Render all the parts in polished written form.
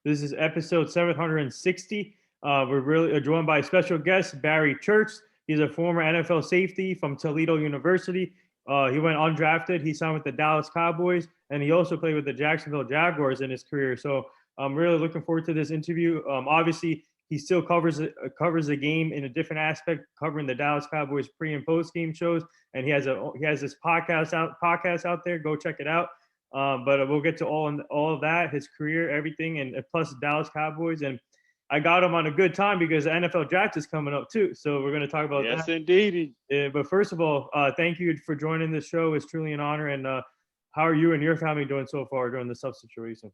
This is episode 760. We're really joined by special guest Barry Church. He's a former NFL safety from Toledo University. He went undrafted. He signed with the Dallas Cowboys, and he also played with the Jacksonville Jaguars in his career. So I'm really looking forward to this interview. Obviously, he still covers the game in a different aspect, covering the Dallas Cowboys pre and post game shows. And he has this podcast out there. Go check it out. But we'll get to all of that, his career, everything, and plus Dallas Cowboys. And I got him on a good time because the NFL draft is coming up too. So we're going to talk about that. Yes, indeed. But first of all, thank you for joining this show. It's truly an honor. And how are you and your family doing so far during this tough situation?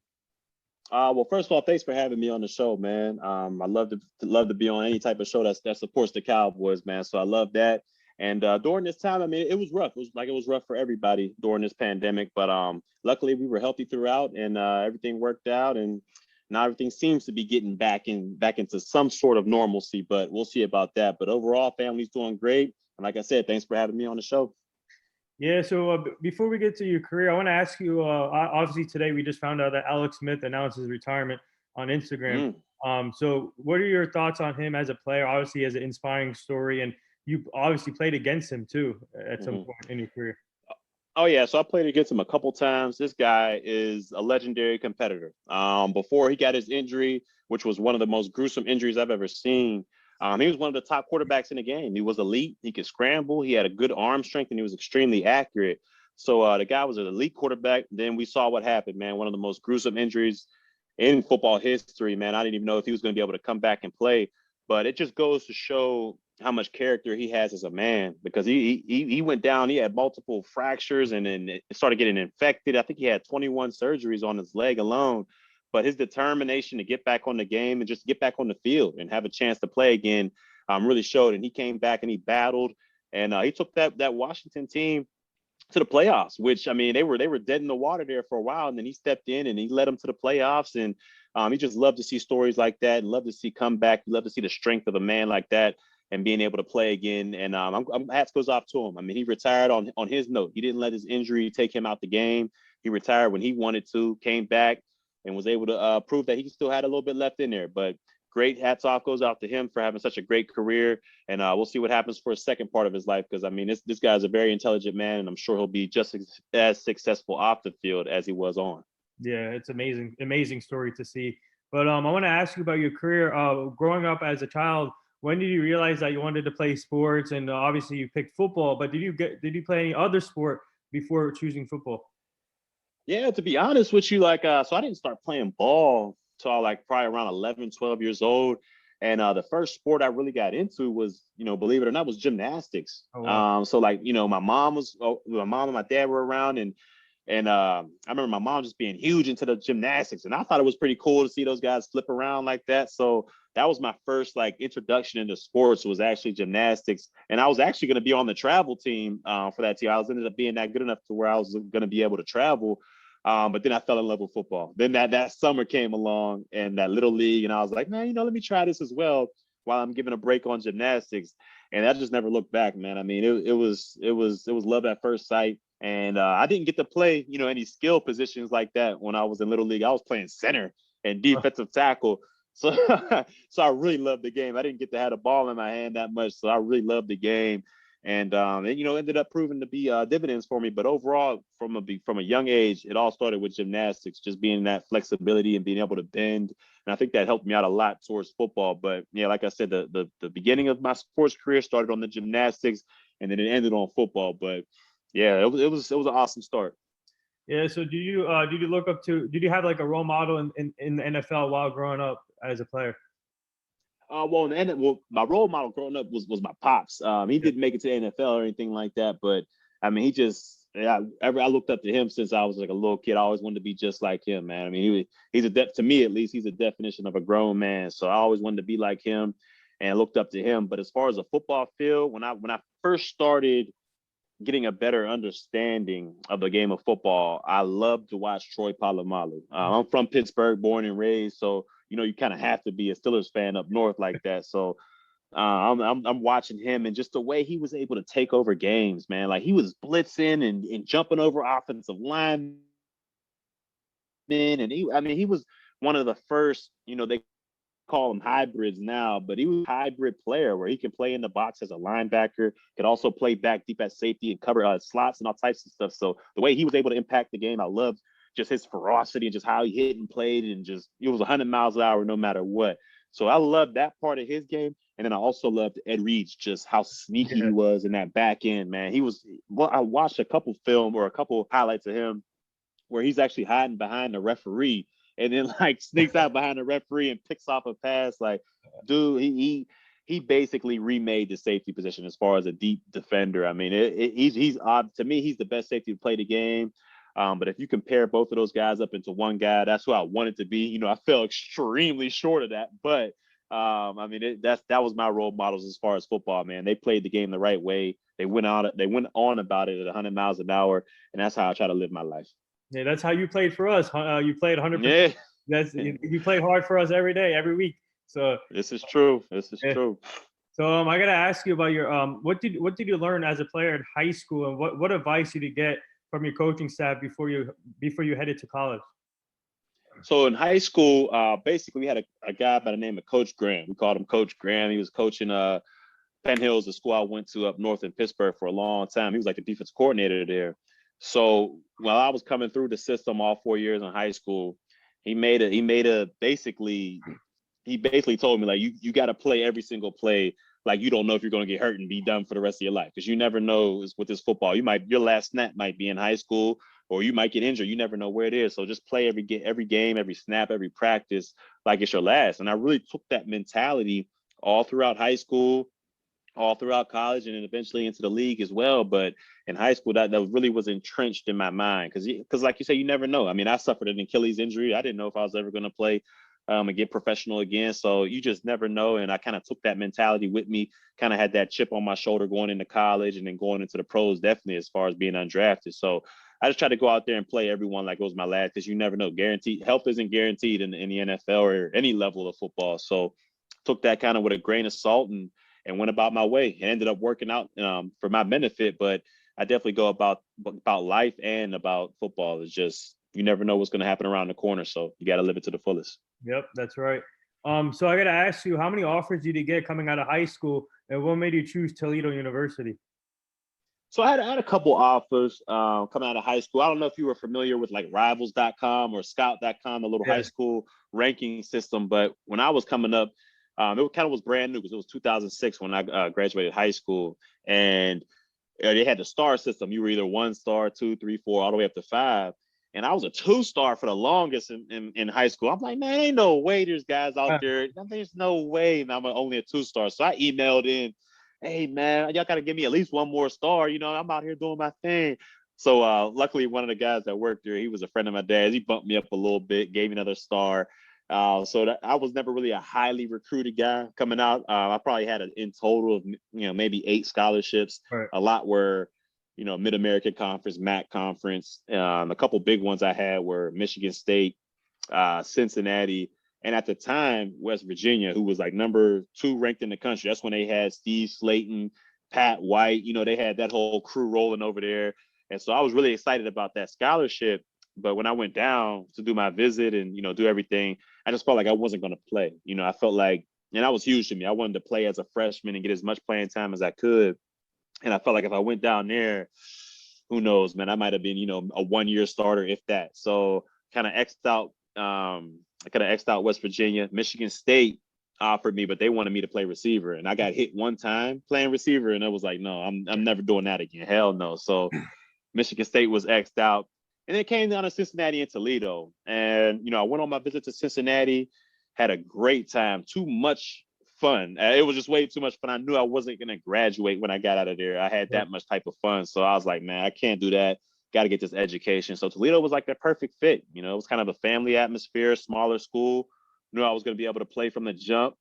Well, first of all, thanks for having me on the show, man. I love to be on any type of show that supports the Cowboys, man. So I love that. And during this time, I mean, it was rough. It was rough for everybody during this pandemic. But luckily, we were healthy throughout, and everything worked out. And now everything seems to be getting back into some sort of normalcy. But we'll see about that. But overall, family's doing great. And like I said, thanks for having me on the show. Yeah, so before we get to your career, I want to ask you, obviously today we just found out that Alex Smith announced his retirement on Instagram. So what are your thoughts on him as a player? Obviously, he has an inspiring story, and you obviously played against him too at some point in your career. Oh, yeah. So I played against him a couple times. This guy is a legendary competitor. Before he got his injury, which was one of the most gruesome injuries I've ever seen, he was one of the top quarterbacks in the game. He was elite. He could scramble. He had a good arm strength, and he was extremely accurate. So the guy was an elite quarterback. Then we saw what happened, man. One of the most gruesome injuries in football history, man. I didn't even know if he was going to be able to come back and play. But it just goes to show how much character he has as a man, because he went down. He had multiple fractures, and then it started getting infected. I think he had 21 surgeries on his leg alone. But his determination to get back on the game and just get back on the field and have a chance to play again really showed. And he came back and he battled, and he took that Washington team to the playoffs, which, I mean, they were dead in the water there for a while, and then he stepped in and he led them to the playoffs. And he just loved to see stories like that, and love to see comeback, love to see the strength of a man like that and being able to play again. And hats goes off to him. I mean, he retired on his note. He didn't let his injury take him out the game. He retired when he wanted to, came back, and was able to prove that he still had a little bit left in there. But great hats off goes out to him for having such a great career. And we'll see what happens for a second part of his life, because, I mean, this guy's a very intelligent man, and I'm sure he'll be just as successful off the field as he was on. Yeah, it's amazing story to see. But I want to ask you about your career. Growing up as a child, when did you realize that you wanted to play sports? And obviously you picked football, but did you play any other sport before choosing football? Yeah, to be honest with you, so I didn't start playing ball till probably around 11, 12 years old. And the first sport I really got into was, believe it or not, was gymnastics. Oh, wow. So my mom and my dad were around, and I remember my mom just being huge into the gymnastics, and I thought it was pretty cool to see those guys flip around like that. So that was my first introduction into sports, was actually gymnastics. And I was actually going to be on the travel team for that team. I ended up being that good enough to where I was going to be able to travel. But then I fell in love with football. Then that summer came along, and that little league, and I was like, man, let me try this as well while I'm giving a break on gymnastics. And I just never looked back, man. I mean, it was love at first sight. And I didn't get to play, any skill positions like that when I was in little league. I was playing center and defensive tackle. So I really loved the game. I didn't get to have the ball in my hand that much, so I really loved the game. And it ended up proving to be dividends for me. But overall, from a young age, it all started with gymnastics, just being that flexibility and being able to bend. And I think that helped me out a lot towards football. But yeah, like I said, the beginning of my sports career started on the gymnastics, and then it ended on football. But yeah, it was an awesome start. Yeah. So did you have a role model in the NFL while growing up as a player? My role model growing up was my pops. He didn't make it to the NFL or anything like that, but I mean, I looked up to him since I was a little kid. I always wanted to be just like him, man. I mean, to me at least, he's a definition of a grown man. So I always wanted to be like him and looked up to him. But as far as a football field, when I first started getting a better understanding of the game of football, I love to watch Troy Polamalu. I'm from Pittsburgh, born and raised, so you kind of have to be a Steelers fan up north like that. So I'm watching him, and just the way he was able to take over games, man. He was blitzing and jumping over offensive linemen, and he was one of the first, they call them hybrids now, but he was a hybrid player where he can play in the box as a linebacker, could also play back deep at safety and cover slots and all types of stuff. So the way he was able to impact the game, I loved just his ferocity and just how he hit and played, and just it was 100 miles an hour no matter what. So I loved that part of his game. And then I also loved Ed Reed's, just how sneaky he was in that back end, man. I watched a couple highlights of him where he's actually hiding behind the referee and then like sneaks out behind the referee and picks off a pass. Like, dude, he basically remade the safety position as far as a deep defender. I mean, he's odd to me. He's the best safety to play the game. But if you compare both of those guys up into one guy, that's who I wanted to be. I fell extremely short of that, but I mean, that was my role models as far as football, man. They played the game the right way. They went on about it at 100 miles an hour, and that's how I try to live my life. Yeah, that's how you played for us. You played 100%. Yeah. You played hard for us every day, every week. So this is true. True. So I gotta ask you about your what did you learn as a player in high school, and what advice did you get from your coaching staff before you headed to college? So in high school, basically we had a guy by the name of Coach Graham. We called him Coach Graham. He was coaching Penn Hills, the school I went to up north in Pittsburgh for a long time. He was like the defense coordinator there. So while I was coming through the system all 4 years in high school, he basically told me, like, you got to play every single play like you don't know if you're going to get hurt and be done for the rest of your life, because you never know with this football. Your last snap might be in high school, or you might get injured. You never know where it is. So just play every game, every snap, every practice like it's your last. And I really took that mentality all throughout high school, all throughout college, and then eventually into the league as well. But in high school, that really was entrenched in my mind, because like you say, you never know. I mean, I suffered an Achilles injury. I didn't know if I was ever going to play and get professional again. So you just never know. And I kind of took that mentality with me, kind of had that chip on my shoulder going into college and then going into the pros, definitely, as far as being undrafted. So I just try to go out there and play everyone like it was my last, because you never know. Health isn't guaranteed in the NFL or any level of football. So took that kind of with a grain of salt and went about my way. It ended up working out for my benefit, but I definitely go about life and about football. It's just, you never know what's going to happen around the corner. So you got to live it to the fullest. Yep, that's right. So I got to ask you, how many offers did you get coming out of high school, and what made you choose Toledo University? So I had a couple offers coming out of high school. I don't know if you were familiar with like Rivals.com or Scout.com, the little high school ranking system. But when I was coming up, it kind of was brand new, because it was 2006 when I graduated high school, and they had the star system. You were either 1 star, 2, 3, 4, all the way up to 5. And I was a 2-star for the longest in high school. I'm like, man, ain't no way there's guys out there. There's no way. And I'm only a 2-star. So I emailed in, hey, man, y'all got to give me at least 1 more star. I'm out here doing my thing. So luckily, one of the guys that worked there, he was a friend of my dad's. He bumped me up a little bit, gave me another star. So I was never really a highly recruited guy coming out. I probably had in total of, maybe 8 scholarships. Right. A lot were, Mid-American Conference, MAC Conference. A couple big ones I had were Michigan State, Cincinnati, and at the time, West Virginia, who was like number 2 ranked in the country. That's when they had Steve Slayton, Pat White. They had that whole crew rolling over there. And so I was really excited about that scholarship. But when I went down to do my visit and, do everything, I just felt like I wasn't going to play. I felt like, and that was huge to me. I wanted to play as a freshman and get as much playing time as I could. And I felt like if I went down there, who knows, man, I might have been, a 1-year starter, if that. So kind of X'd out West Virginia. Michigan State offered me, but they wanted me to play receiver. And I got hit one time playing receiver, and it was like, no, I'm never doing that again. Hell no. So Michigan State was X'd out. And then it came down to Cincinnati and Toledo. And, I went on my visit to Cincinnati, had a great time, too much fun. It was just way too much fun. I knew I wasn't going to graduate when I got out of there. I had that much type of fun. So I was like, man, I can't do that. Got to get this education. So Toledo was like the perfect fit. It was kind of a family atmosphere, smaller school. Knew I was going to be able to play from the jump.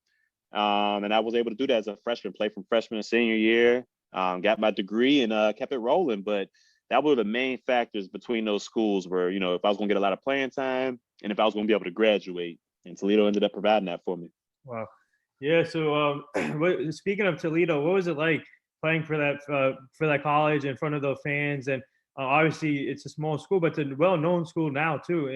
And I was able to do that as a freshman, play from freshman to senior year, got my degree and kept it rolling. But that were the main factors between those schools where, if I was going to get a lot of playing time and if I was going to be able to graduate. And Toledo ended up providing that for me. Wow. Yeah. So speaking of Toledo, what was it like playing for that college in front of the fans? And Obviously, it's a small school, but it's a well-known school now too.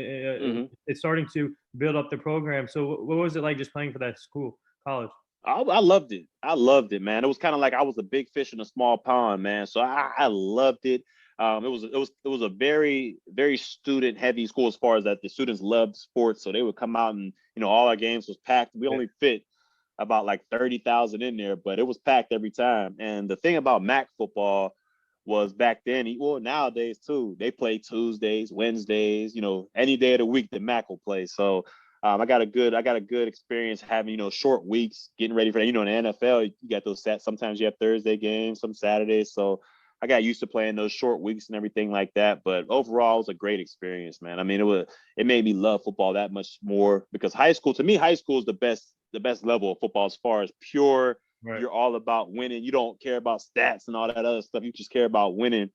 It's starting to build up the program. So, what was it like just playing for that school, college? I loved it. I loved it, man. It was kind of like I was a big fish in a small pond, man. So I loved it. It was a very very student heavy school as far as that the students loved sports, so they would come out and all our games was packed. We only fit about like 30,000 in there, but it was packed every time. And the thing about MAC football was back then, well, nowadays too, they play Tuesdays, Wednesdays, any day of the week the MAC will play. So I got a good experience having, short weeks, getting ready for that. In the NFL, you got those sets. Sometimes you have Thursday games, some Saturdays. So I got used to playing those short weeks and everything like that. But overall, it was a great experience, man. I mean, it made me love football that much more because high school is the best level of football as far as pure. Right. You're all about winning. You don't care about stats and all that other stuff. You just care about winning.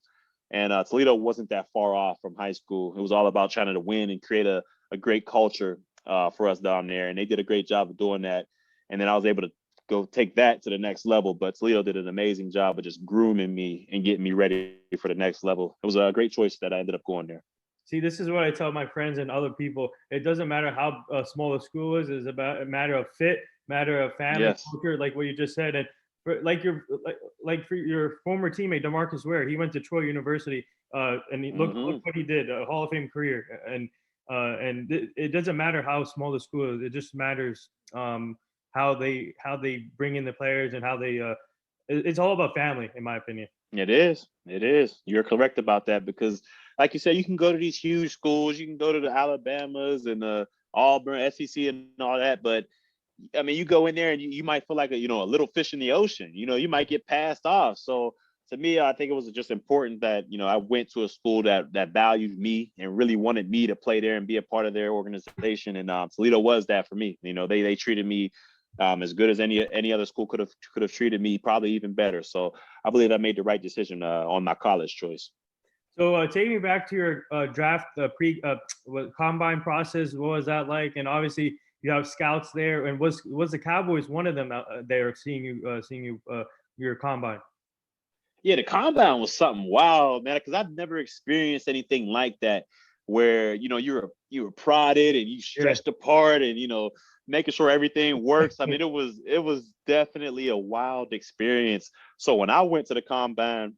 And Toledo wasn't that far off from high school. It was all about trying to win and create a great culture for us down there. And they did a great job of doing that. And then I was able to go take that to the next level. But Toledo did an amazing job of just grooming me and getting me ready for the next level. It was a great choice that I ended up going there. See, this is what I tell my friends and other people. It doesn't matter how small the school is. It's about a matter of fit, matter of family, culture, like what you just said. And for your former teammate, DeMarcus Ware, he went to Troy University, and look what he did, a Hall of Fame career. And it doesn't matter how small the school is. It just matters how they bring in the players and how they. It's all about family, in my opinion. It is. You're correct about that because, like you said, you can go to these huge schools. You can go to the Alabamas and the Auburn, SEC, and all that. But I mean, you go in there and you might feel like a little fish in the ocean. You might get passed off. So to me, I think it was just important that I went to a school that valued me and really wanted me to play there and be a part of their organization. And Toledo was that for me. They treated me as good as any other school could have treated me, probably even better. So I believe I made the right decision on my college choice. So take me back to your draft combine process. What was that like? And obviously you have scouts there. And was the Cowboys one of them there seeing you your combine? Yeah, the combine was something wild, man, because I've never experienced anything like that where you were prodded and you stretched apart and making sure everything works. I mean, it was definitely a wild experience. So when I went to the combine,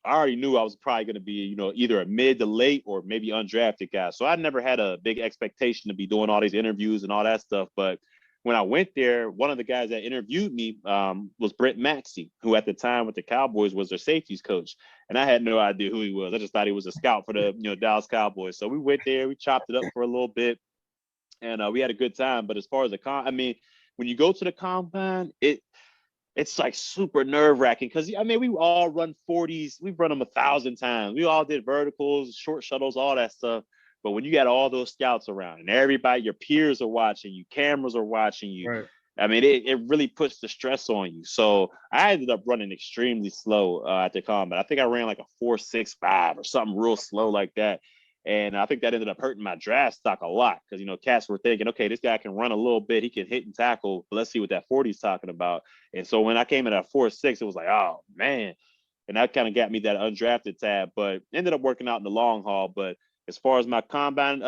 I already knew I was probably going to be, either a mid to late or maybe undrafted guy. So I never had a big expectation to be doing all these interviews and all that stuff. But when I went there, one of the guys that interviewed me was Brent Maxey, who at the time with the Cowboys was their safeties coach. And I had no idea who he was. I just thought he was a scout for the Dallas Cowboys. So we went there, we chopped it up for a little bit, and we had a good time. But as far as when you go to the combine, it's like super nerve-wracking because we all run 40s. We've run them 1,000 times. We all did verticals, short shuttles, all that stuff. But when you got all those scouts around and everybody, your peers are watching you, cameras are watching you, right. I mean, it really puts the stress on you. So I ended up running extremely slow at the combine. I think I ran like a 4.65 or something real slow like that. And I think that ended up hurting my draft stock a lot because, cats were thinking, okay, this guy can run a little bit. He can hit and tackle. But let's see what that 40 is talking about. And so when I came in at 4.6, it was like, oh, man. And that kind of got me that undrafted tab, but ended up working out in the long haul. But as far as my combine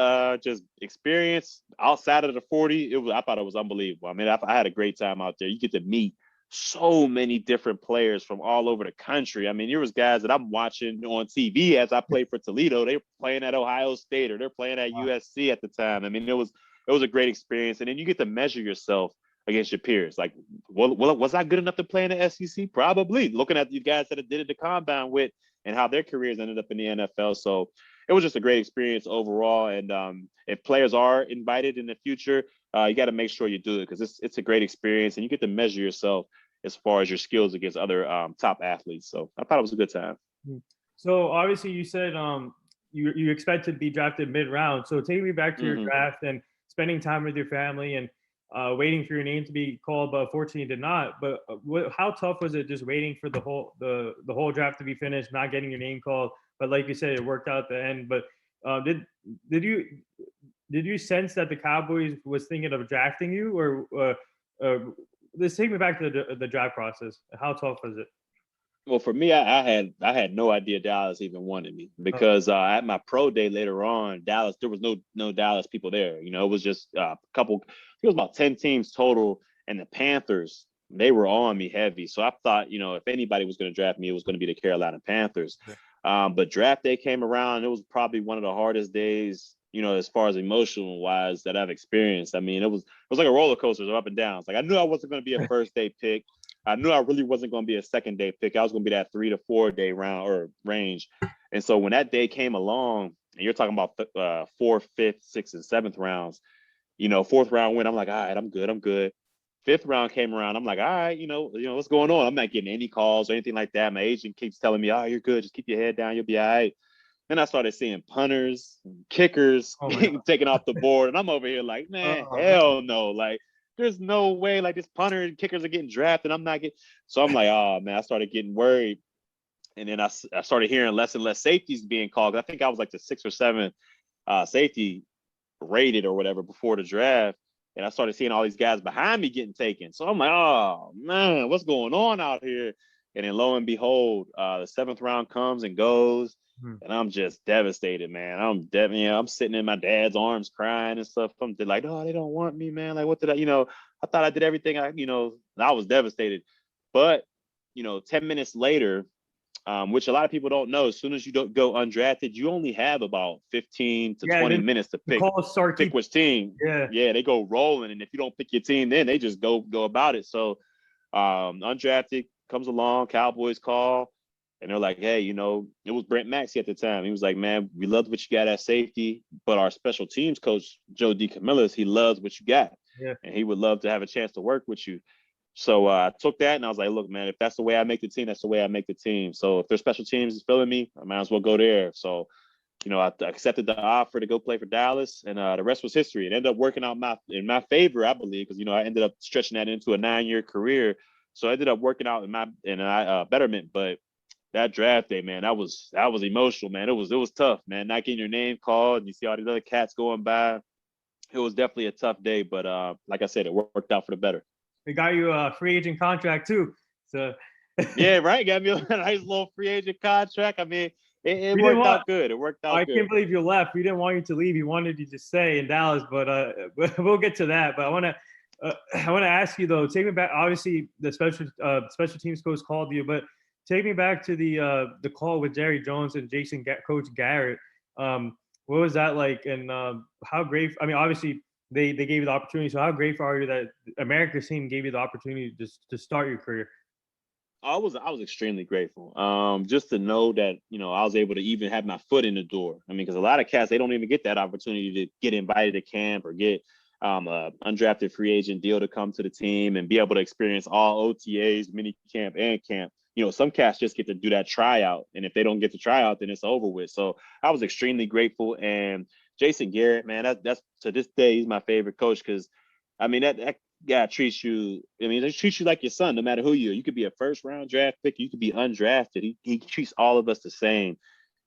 just experience outside of the 40, I thought it was unbelievable. I mean, I had a great time out there. You get to meet so many different players from all over the country. I mean, there was guys that I'm watching on TV as I played for Toledo. They were playing at Ohio State or they're playing at USC at the time. I mean, it was a great experience. And then you get to measure yourself against your peers. Like, well, was I good enough to play in the SEC? Probably. Looking at these guys that I did at the combine with and how their careers ended up in the NFL. So it was just a great experience overall. And if players are invited in the future, you got to make sure you do it because it's a great experience and you get to measure yourself as far as your skills against other top athletes. So I thought it was a good time. So obviously you said you expect to be drafted mid-round. So take me back to your draft and spending time with your family and waiting for your name to be called, but unfortunately did not. But how tough was it just waiting for the whole draft to be finished, not getting your name called? But like you said, it worked out at the end. But did you sense that the Cowboys was thinking of drafting you, or let's take me back to the draft process. How tough was it? Well, for me, I had no idea Dallas even wanted me because at my pro day later on, Dallas, there was no Dallas people there. It was just a couple. It was about 10 teams total, and the Panthers, they were on me heavy. So I thought, if anybody was going to draft me, it was going to be the Carolina Panthers. Yeah. But draft day came around, and it was probably one of the hardest days, as far as emotional wise that I've experienced. I mean, it was like a roller coaster, up and down. It's like I knew I wasn't going to be a first day pick. I knew I really wasn't going to be a second day pick. I was going to be that 3 to 4 day round or range. And so when that day came along, and you're talking about fourth, fifth, sixth, and seventh rounds, fourth round win, I'm like, all right, I'm good. Fifth round came around, I'm like, all right, what's going on? I'm not getting any calls or anything like that. My agent keeps telling me, oh, you're good. Just keep your head down. You'll be all right. Then I started seeing punters, kickers getting taken off the board, and I'm over here like, man, hell no. Like, there's no way, like, this punter and kickers are getting drafted. I'm not getting. So I'm like, oh man, I started getting worried, and then I started hearing less and less safeties being called. I think I was like the 6th or 7th safety rated or whatever before the draft, and I started seeing all these guys behind me getting taken. So I'm like, oh man, what's going on out here? And then lo and behold, the 7th round comes and goes. And I'm just devastated, man. I'm sitting in my dad's arms crying and stuff. I'm like, oh, they don't want me, man. Like, what did I thought I did everything I was devastated. But, 10 minutes later, which a lot of people don't know, as soon as you don't go undrafted, you only have about 15 to 20 minutes to pick which team. Yeah, they go rolling. And if you don't pick your team, then they just go about it. So undrafted comes along, Cowboys call. And they're like, hey, it was Brent Maxey at the time. He was like, man, we loved what you got at safety, but our special teams coach, Joe DeCamillis, he loves what you got. Yeah. And he would love to have a chance to work with you. So I took that and I was like, look, man, if that's the way I make the team, that's the way I make the team. So if their special teams is filling me, I might as well go there. So, I accepted the offer to go play for Dallas, and the rest was history. It ended up working out in my favor, I believe, because, I ended up stretching that into a 9-year career. So I ended up working out in my betterment. But that draft day, man, that was emotional, man. It was tough, man. Not getting your name called, and you see all these other cats going by. It was definitely a tough day, but like I said, it worked out for the better. They got you a free agent contract too, so. Yeah, right. Got me a nice little free agent contract. I mean, it worked out good. It worked out good. I can't believe you left. We didn't want you to leave. We wanted you to stay in Dallas, but we'll get to that. But I want to ask you though. Take me back. Obviously, the special teams coach called you, but take me back to the call with Jerry Jones and Coach Garrett. What was that like? And how great? I mean, obviously they gave you the opportunity. So how grateful are you that America's team gave you the opportunity to start your career? I was extremely grateful. Just to know that I was able to even have my foot in the door. I mean, because a lot of cats, they don't even get that opportunity to get invited to camp or get a undrafted free agent deal to come to the team and be able to experience all OTAs, mini camp, and camp. Some cats just get to do that tryout, and if they don't get to tryout, then it's over with. So I was extremely grateful. And Jason Garrett, man, that's to this day, he's my favorite coach because, I mean, that guy treats you. I mean, they treat you like your son, no matter who you are. You could be a first round draft pick, you could be undrafted. He treats all of us the same.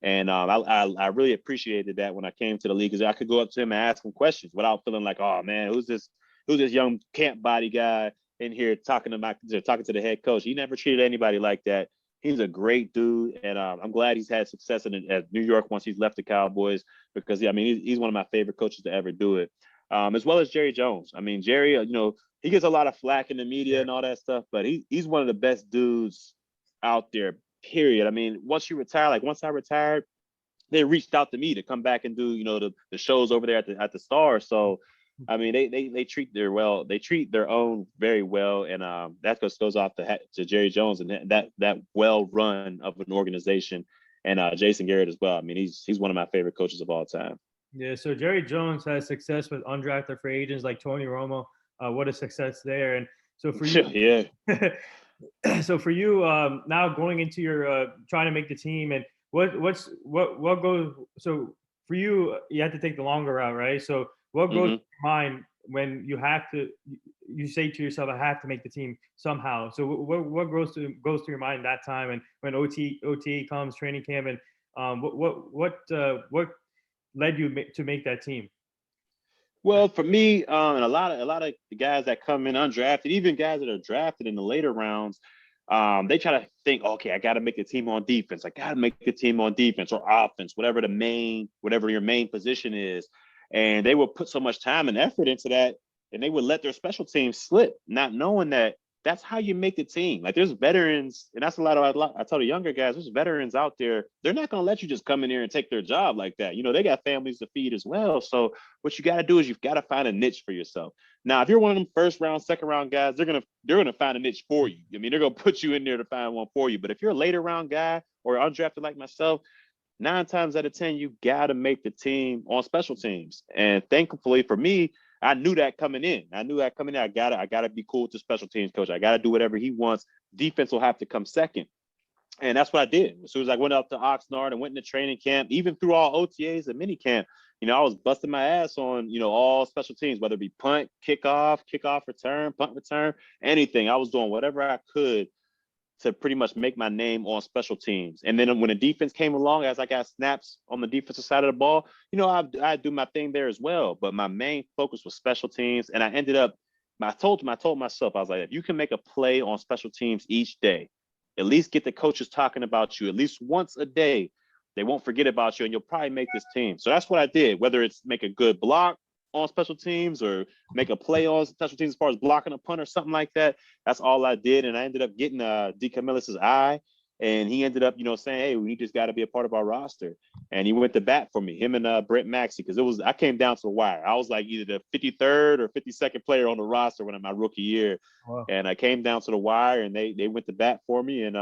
And I really appreciated that when I came to the league, because I could go up to him and ask him questions without feeling like, oh man, who's this young camp body guy in here talking to the head coach. He never treated anybody like that. He's a great dude, and I'm glad he's had success at New York once he's left the Cowboys, because he's one of my favorite coaches to ever do it. As well as Jerry Jones. I mean, Jerry, he gets a lot of flack in the media and all that stuff, but he's one of the best dudes out there, period. I mean, once I retired, they reached out to me to come back and do, the shows over there at the Star. So, I mean, they treat their own very well. And that goes off to Jerry Jones and that well run of an organization, and Jason Garrett as well. I mean, he's one of my favorite coaches of all time. Yeah, so Jerry Jones has success with undrafted free agents like Tony Romo. What a success there! And so for you, yeah. So for you, now going into your trying to make the team, and what goes? So for you, you have to take the longer route, right? So what goes to your mind when you say to yourself, I have to make the team somehow? So what goes to your mind that time, and when OTA comes, training camp, and what led you to make that team? Well, for me, and a lot of the guys that come in undrafted, even guys that are drafted in the later rounds, They try to think, okay, I got to make the team on defense. I got to make the team on defense or offense, whatever your main position is. And they would put so much time and effort into that, and they would let their special teams slip, not knowing that that's how you make the team. Like there's veterans, and that's I tell the younger guys, there's veterans out there. They're not going to let you just come in here and take their job like that. You know, they got families to feed as well. So what you got to do is you've got to find a niche for yourself. Now, if you're one of them first round, second round guys, they're gonna find a niche for you. I mean, they're gonna put you in there to find one for you. But if you're a later round guy or undrafted like myself, 9 times out of 10, you got to make the team on special teams. And thankfully for me, I knew that coming in. I gotta be cool with the special teams coach. I gotta do whatever he wants. Defense will have to come second. And that's what I did. As soon as I went up to Oxnard and went into training camp, even through all OTAs and mini camp, you know, I was busting my ass on, you know, all special teams, whether it be punt, kickoff return, punt return, anything. I was doing whatever I could to pretty much make my name on special teams. And then when the defense came along, as I got snaps on the defensive side of the ball, you know, I do my thing there as well. But my main focus was special teams. And I ended up, I told myself, I was like, if you can make a play on special teams each day, at least get the coaches talking about you at least once a day, they won't forget about you and you'll probably make this team. So that's what I did, whether it's make a good block on special teams or make a play on special teams as far as blocking a punt or something like that. That's all I did. And I ended up getting D. Camillus' eye. And he ended up, you know, saying, hey, we just got to be a part of our roster. And he went to bat for me, him and Brent Maxey, because I came down to the wire. I was like either the 53rd or 52nd player on the roster when in my rookie year. Wow. And I came down to the wire and they went to bat for me. And,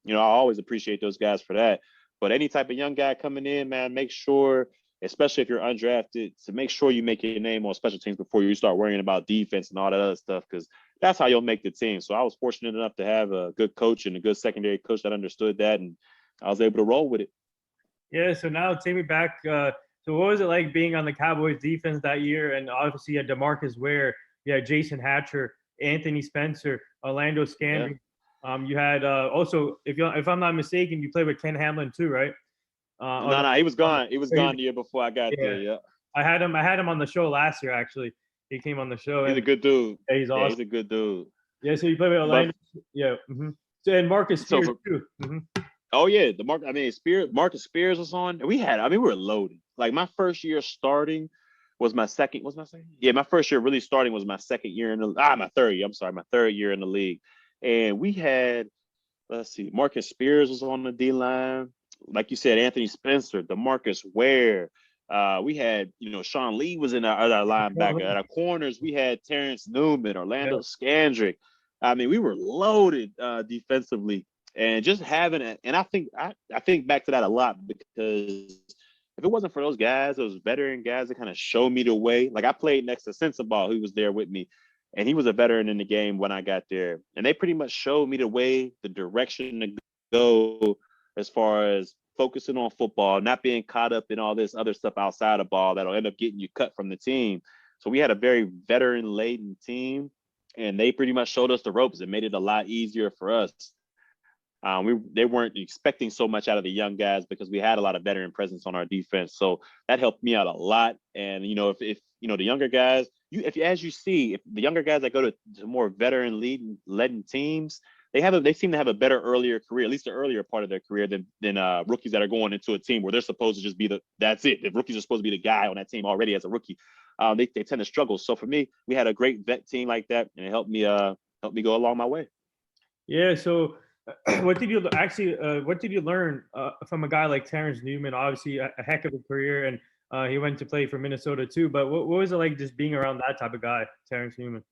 you know, I always appreciate those guys for that. But any type of young guy coming in, man, make sure, especially if you're undrafted, to make sure you make your name on special teams before you start worrying about defense and all that other stuff, because that's how you'll make the team. So I was fortunate enough to have a good coach and a good secondary coach that understood that, and I was able to roll with it. Yeah, so now take me back. So what was it like being on the Cowboys defense that year? And obviously you had DeMarcus Ware, you had Jason Hatcher, Anthony Spencer, Orlando Scandrick. Yeah. You had also, if I'm not mistaken, you played with Ken Hamlin too, right? No, he was gone. He was gone the year before I got there. Yeah, I had him on the show last year. Actually, he came on the show. He's a good dude. Yeah, he's awesome. Yeah, he's a good dude. Yeah, so you played with Orlando. Yeah. Mm-hmm. So and Marcus Spears too. Mm-hmm. Oh yeah, Marcus Spears was on. We were loaded. Like my first year starting was my second. Was my second? Yeah, my first year really starting was my second year in the my third year. I'm sorry, my third year in the league. And we had, let's see, Marcus Spears was on the D line. Like you said, Anthony Spencer, DeMarcus Ware. We had, you know, Sean Lee was in our linebacker. At our corners, we had Terrence Newman, Orlando Scandrick. I mean, we were loaded defensively, and just having it. And I think back to that a lot, because if it wasn't for those guys, those veteran guys that kind of showed me the way. Like I played next to Sensabaugh, who was there with me, and he was a veteran in the game when I got there, and they pretty much showed me the way, the direction to go, as far as focusing on football, not being caught up in all this other stuff outside of ball that'll end up getting you cut from the team. So we had a very veteran-laden team, and they pretty much showed us the ropes. It made it a lot easier for us. They weren't expecting so much out of the young guys because we had a lot of veteran presence on our defense. So that helped me out a lot. And, you know, if you know, the younger guys, if the younger guys that go to more veteran-laden teams, they seem to have a better earlier career, at least the earlier part of their career than rookies that are going into a team where they're supposed to just be that's it. If rookies are supposed to be the guy on that team already as a rookie, they tend to struggle. So for me, we had a great vet team like that, and it helped me go along my way. Yeah. So what did you learn from a guy like Terrence Newman? Obviously a heck of a career, and he went to play for Minnesota too. But what was it like just being around that type of guy, Terrence Newman?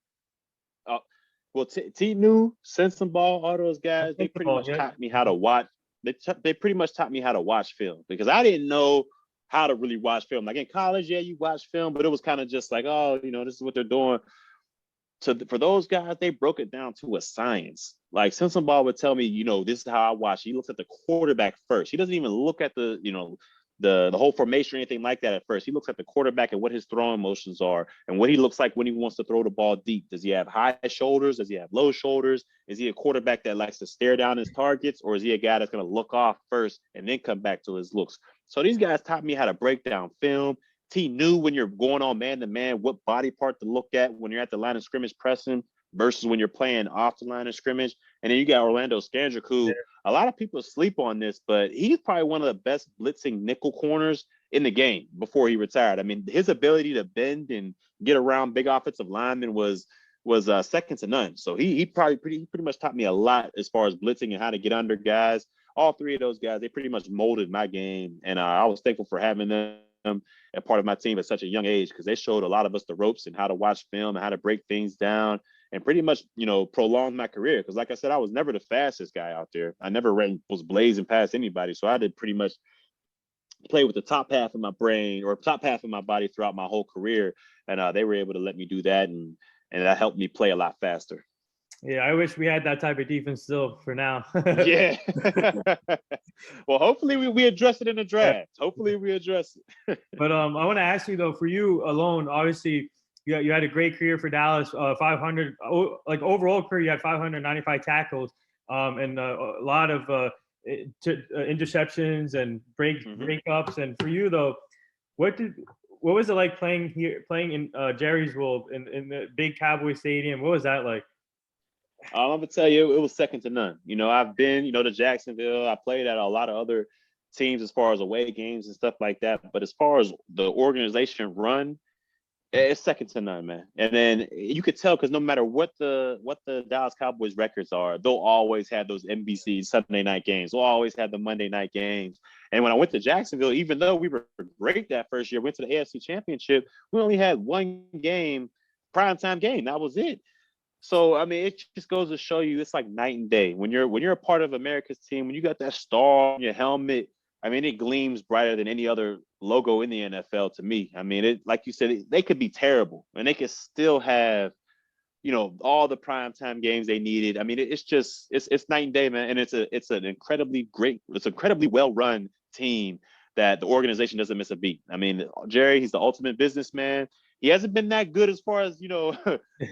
Well, T-New, Sensabaugh, all those guys, they pretty much taught me how to watch. They pretty much taught me how to watch film, because I didn't know how to really watch film. Like in college, yeah, you watch film, but it was kind of just like, oh, you know, this is what they're doing. For those guys, they broke it down to a science. Like Sensabaugh would tell me, you know, this is how I watch. He looks at the quarterback first. He doesn't even look at the, you know, the whole formation or anything like that at first. He looks at the quarterback and what his throwing motions are and what he looks like when he wants to throw the ball deep. Does he have high shoulders? Does he have low shoulders? Is he a quarterback that likes to stare down his targets, or is he a guy that's going to look off first and then come back to his looks? So these guys taught me how to break down film. T knew when you're going on man to man what body part to look at when you're at the line of scrimmage pressing. versus when you're playing off the line of scrimmage. And then you got Orlando Scandrick, who a lot of people sleep on this, but he's probably one of the best blitzing nickel corners in the game before he retired. I mean, his ability to bend and get around big offensive linemen was second to none. So he pretty much taught me a lot as far as blitzing and how to get under guys. All three of those guys, they pretty much molded my game, and I was thankful for having them a part of my team at such a young age, because they showed a lot of us the ropes and how to watch film and how to break things down, and pretty much, prolonged my career. Because like I said, I was never the fastest guy out there. I never was blazing past anybody. So I did pretty much play with the top half of my brain or top half of my body throughout my whole career. And they were able to let me do that. And that helped me play a lot faster. Yeah, I wish we had that type of defense still for now. Yeah. Well, hopefully we address it in the draft. Hopefully we address it. But I want to ask you, though, for you alone, obviously, you had a great career for Dallas, 500, like overall career, you had 595 tackles, and a lot of interceptions and breakups. And for you, though, what was it like playing in Jerrysville in the big Cowboy Stadium? What was that like? I'm gonna tell you, it was second to none. I've been, to Jacksonville. I played at a lot of other teams as far as away games and stuff like that. But as far as the organization run, it's second to none, man. And then you could tell, because no matter what the Dallas Cowboys records are, they'll always have those NBC Sunday night games. They'll always have the Monday night games. And when I went to Jacksonville, even though we were great that first year, went to the AFC Championship, we only had one game, primetime game. That was it. So, I mean, it just goes to show you, it's like night and day. When you're a part of America's team, when you got that star on your helmet, I mean, it gleams brighter than any other logo in the NFL to me. I mean, it, like you said, they could be terrible and they could still have, all the primetime games they needed. I mean, it's night and day, man. And it's an incredibly well-run team that the organization doesn't miss a beat. I mean, Jerry, he's the ultimate businessman. He hasn't been that good as far as,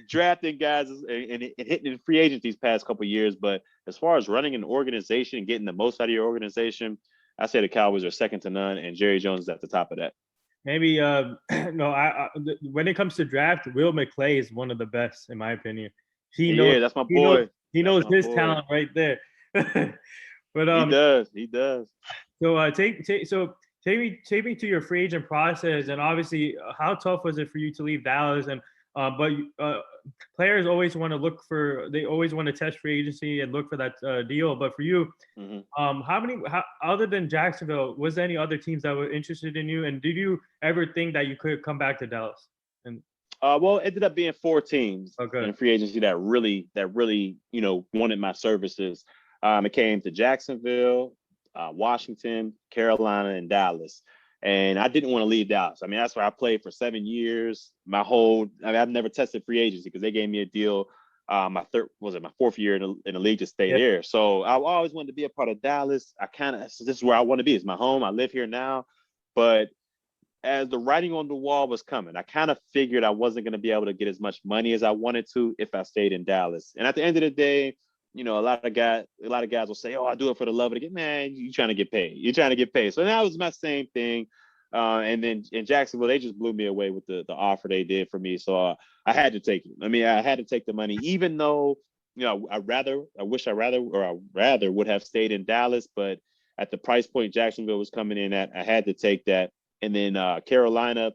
drafting guys and hitting in free agents these past couple of years. But as far as running an organization and getting the most out of your organization, I say the Cowboys are second to none, and Jerry Jones is at the top of that. Maybe, no, when it comes to draft, Will McClay is one of the best, in my opinion. That's my boy. He knows his talent right there. But he does. So take me to your free agent process, and obviously, how tough was it for you to leave Dallas? And but players always want to test free agency and look for that deal. But for you, other than Jacksonville, was there any other teams that were interested in you? And did you ever think that you could come back to Dallas? And well, it ended up being 4 teams in free agency that really wanted my services. It came to Jacksonville, Washington, Carolina, and Dallas. And I didn't want to leave Dallas. I mean, that's where I played for 7 years. I've never tested free agency because they gave me a deal. My 4th year in the league to stay there. So I always wanted to be a part of Dallas. This is where I want to be. It's my home. I live here now. But as the writing on the wall was coming, I kind of figured I wasn't going to be able to get as much money as I wanted to if I stayed in Dallas. And at the end of the day, a lot of guys will say, "Oh, I do it for the love of the game." Man, you're trying to get paid. You're trying to get paid. So that was my same thing. And then in Jacksonville, they just blew me away with the offer they did for me. So I had to take it. I mean, I had to take the money, even though, I rather would have stayed in Dallas. But at the price point Jacksonville was coming in at, I had to take that. And then Carolina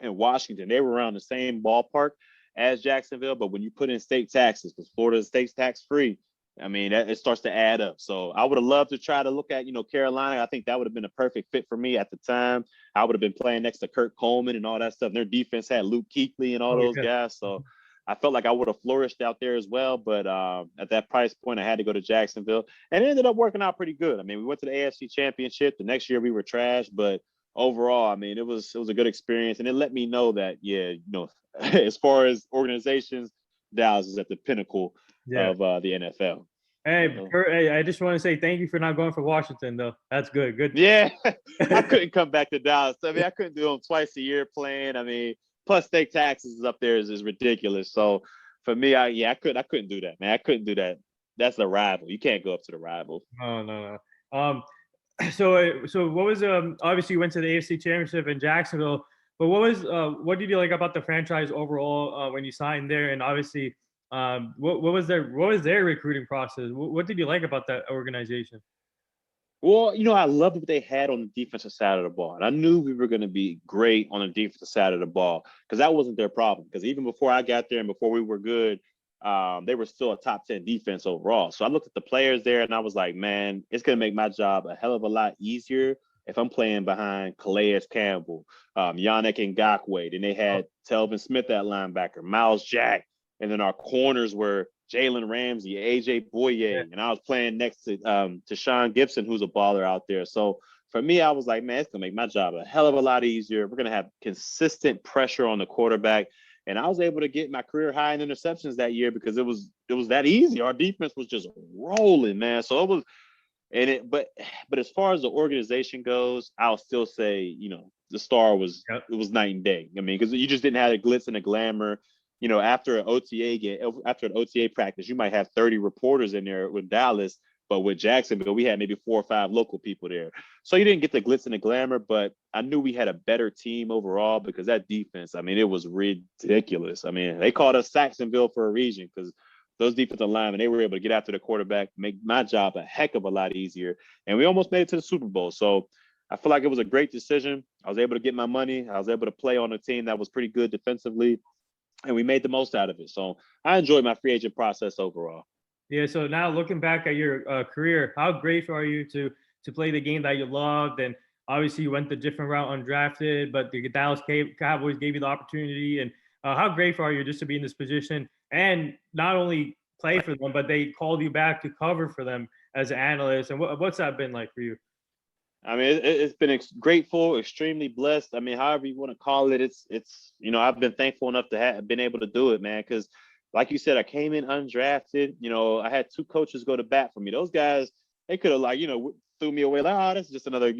and Washington, they were around the same ballpark as Jacksonville, but when you put in state taxes, because Florida is state tax free, I mean, it starts to add up. So I would have loved to try to look at, Carolina. I think that would have been a perfect fit for me at the time. I would have been playing next to Kurt Coleman and all that stuff. And their defense had Luke Kuechly and all those guys. So I felt like I would have flourished out there as well. But at that price point, I had to go to Jacksonville. And it ended up working out pretty good. I mean, we went to the AFC Championship. The next year we were trash, but overall, I mean, it was a good experience. And it let me know that, as far as organizations, Dallas is at the pinnacle of the NFL. Hey, I just want to say thank you for not going for Washington, though. That's good. Good. Yeah, I couldn't come back to Dallas. I mean, I couldn't do them twice a year playing. I mean, plus state taxes up there is ridiculous. So for me, I couldn't do that, man. I couldn't do that. That's the rival. You can't go up to the rival. No. So what was obviously you went to the AFC Championship in Jacksonville, but what did you like about the franchise overall when you signed there? And obviously What was their recruiting process? What did you like about that organization? Well, I loved what they had on the defensive side of the ball. And I knew we were going to be great on the defensive side of the ball because that wasn't their problem. Because even before I got there and before we were good, they were still a top 10 defense overall. So I looked at the players there and I was like, man, it's going to make my job a hell of a lot easier if I'm playing behind Calais Campbell, Yannick Ngakoue. Then they had Telvin Smith at linebacker, Miles Jack. And then our corners were Jalen Ramsey, AJ Boye, and I was playing next to Sean Gibson, who's a baller out there. So for me, I was like, man, it's gonna make my job a hell of a lot easier. We're gonna have consistent pressure on the quarterback, and I was able to get my career high in interceptions that year because it was that easy. Our defense was just rolling, man. So it was, but as far as the organization goes, I'll still say, the star was it was night and day. I mean, because you just didn't have the glitz and the glamour. After an OTA practice, you might have 30 reporters in there with Dallas, but with Jacksonville, we had maybe 4 or 5 local people there. So you didn't get the glitz and the glamour, but I knew we had a better team overall because that defense, I mean, it was ridiculous. I mean, they called us Saxonville for a reason because those defensive linemen, they were able to get after the quarterback, make my job a heck of a lot easier. And we almost made it to the Super Bowl. So I feel like it was a great decision. I was able to get my money. I was able to play on a team that was pretty good defensively. And we made the most out of it. So I enjoyed my free agent process overall. Yeah. So now looking back at your career, how grateful are you to play the game that you loved? And obviously you went the different route undrafted, but the Dallas Cowboys gave you the opportunity. And how grateful are you just to be in this position and not only play for them, but they called you back to cover for them as an analyst? And what's that been like for you? I mean, it's been grateful, extremely blessed. I mean, however you want to call it, it's I've been thankful enough to have been able to do it, man. Because like you said, I came in undrafted. I had 2 coaches go to bat for me. Those guys, they could have threw me away like, oh, that's just another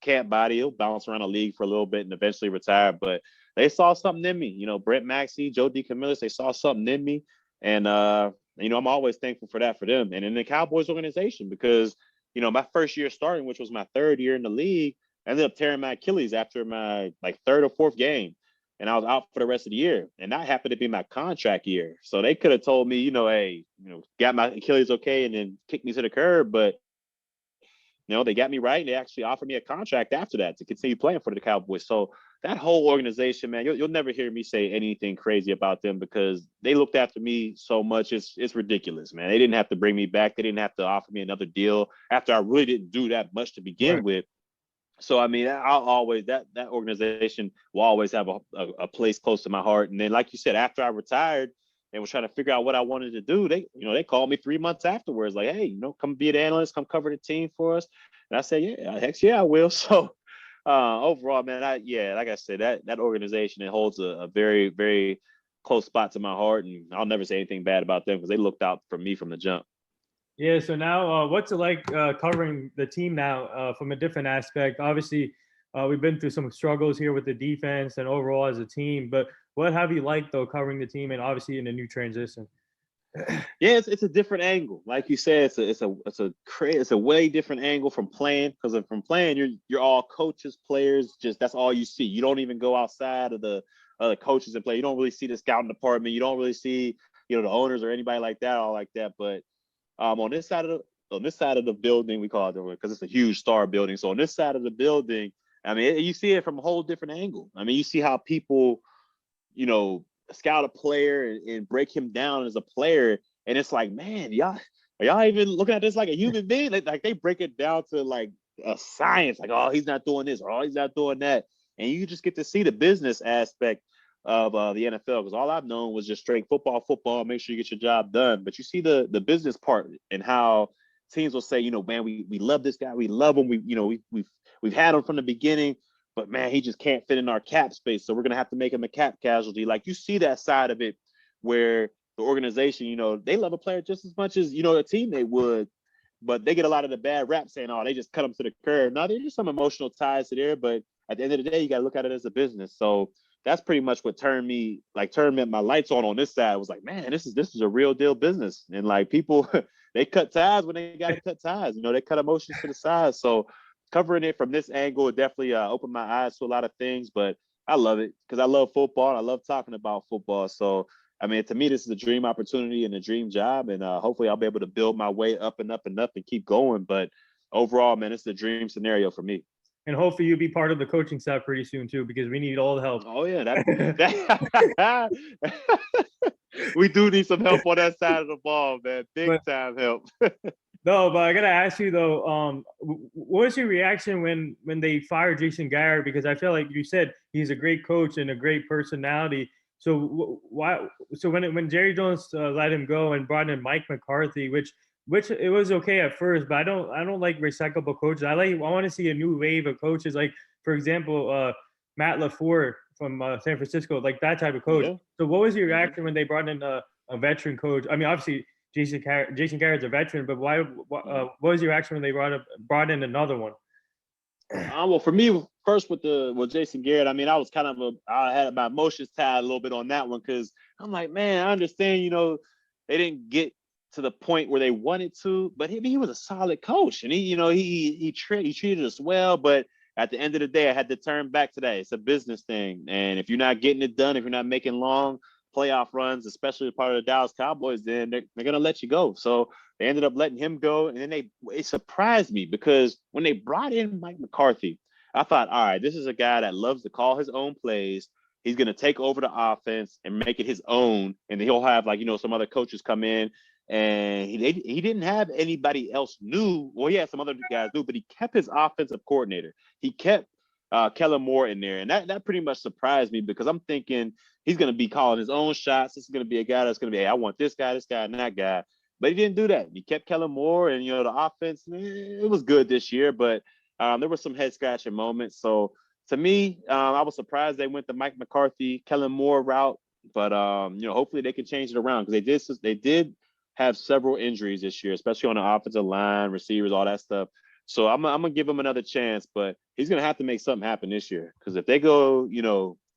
camp body. He'll bounce around the league for a little bit and eventually retire. But they saw something in me. Brett Maxey, Joe DeCamillis, they saw something in me, and I'm always thankful for that for them and in the Cowboys organization because. My first year starting, which was my 3rd year in the league, I ended up tearing my Achilles after my 3rd or 4th game. And I was out for the rest of the year. And that happened to be my contract year. So they could have told me, hey, got my Achilles okay and then kicked me to the curb. But, they got me right. And they actually offered me a contract after that to continue playing for the Cowboys. So that whole organization, man, you'll never hear me say anything crazy about them because they looked after me so much. It's ridiculous, man. They didn't have to bring me back. They didn't have to offer me another deal after I really didn't do that much to begin with. So, I mean, I'll always that organization will always have a place close to my heart. And then, like you said, after I retired and was trying to figure out what I wanted to do, they called me 3 months afterwards, like, hey, come be an analyst, come cover the team for us. And I said, yeah, heck yeah, I will. So overall, man, like I said, that organization, it holds a very, very close spot to my heart, and I'll never say anything bad about them because they looked out for me from the jump. Yeah. So now, what's it like covering the team now from a different aspect? Obviously, we've been through some struggles here with the defense and overall as a team. But what have you liked though covering the team and obviously in a new transition? Yeah, it's a different angle. Like you said, it's a way different angle from playing because from playing you're all coaches, players. Just that's all you see. You don't even go outside of the other coaches and play. You don't really see the scouting department. You don't really see the owners or anybody like that, all like that. But on this side of the building, we call it because it's a huge star building. So on this side of the building, I mean, you see it from a whole different angle. I mean, you see how people, scout a player and break him down as a player, and it's like, man, are y'all even looking at this like a human being? Like they break it down to like a science, like, oh, he's not doing this or oh, he's not doing that, and you just get to see the business aspect of the NFL because all I've known was just straight football, make sure you get your job done. But you see the business part and how teams will say, man, we love this guy, we love him, we've had him from the beginning, but man, he just can't fit in our cap space, so we're gonna have to make him a cap casualty. Like you see that side of it where the organization, they love a player just as much as a teammate would, but they get a lot of the bad rap saying, oh, they just cut them to the curb. Now there's just some emotional ties to there, but at the end of the day, you got to look at it as a business. So that's pretty much what turned my lights on this side. I was like, man, this is a real deal business. And like people, they cut ties when they got to cut ties. They cut emotions to the side. So covering it from this angle, it definitely opened my eyes to a lot of things. But I love it because I love football. And I love talking about football. So I mean, to me, this is a dream opportunity and a dream job, and hopefully I'll be able to build my way up and up and up and keep going. But overall, man, it's a dream scenario for me. And hopefully you'll be part of the coaching staff pretty soon too, because we need all the help. Oh yeah, that we do need some help on that side of the ball, man. Big time help. No, but I gotta ask you though, what was your reaction when they fired Jason Garrett? Because I feel like you said he's a great coach and a great personality. So why? So when Jerry Jones let him go and brought in Mike McCarthy, which it was okay at first, but I don't like recyclable coaches. I want to see a new wave of coaches, like for example, Matt LaFleur from San Francisco, like that type of coach. Yeah. So what was your reaction when they brought in a veteran coach? I mean, obviously Jason Garrett's a veteran, but what was your reaction when they brought in another one? Well, for me, first with Jason Garrett, I mean, I had my emotions tied a little bit on that one, because I'm like, man, I understand, they didn't get to the point where they wanted to, but he was a solid coach, and he treated us well. But at the end of the day, I had to turn back to that. It's a business thing, and if you're not getting it done, if you're not making long playoff runs, especially as part of the Dallas Cowboys, then they're gonna let you go. So they ended up letting him go, and then it surprised me, because when they brought in Mike McCarthy, I thought, all right, this is a guy that loves to call his own plays. He's gonna take over the offense and make it his own, and he'll have some other coaches come in. And he didn't have anybody else new. Well, he had some other guys new, but he kept his offensive coordinator. He kept Kellen Moore in there, and that pretty much surprised me, because I'm thinking he's going to be calling his own shots. This is going to be a guy that's going to be, hey, I want this guy, and that guy. But he didn't do that. He kept Kellen Moore, and the offense, it was good this year, but there were some head scratching moments. So to me, I was surprised they went the Mike McCarthy, Kellen Moore route. But hopefully they can change it around, because they did have several injuries this year, especially on the offensive line, receivers, all that stuff. So I'm gonna give him another chance, but he's gonna have to make something happen this year, because if they go,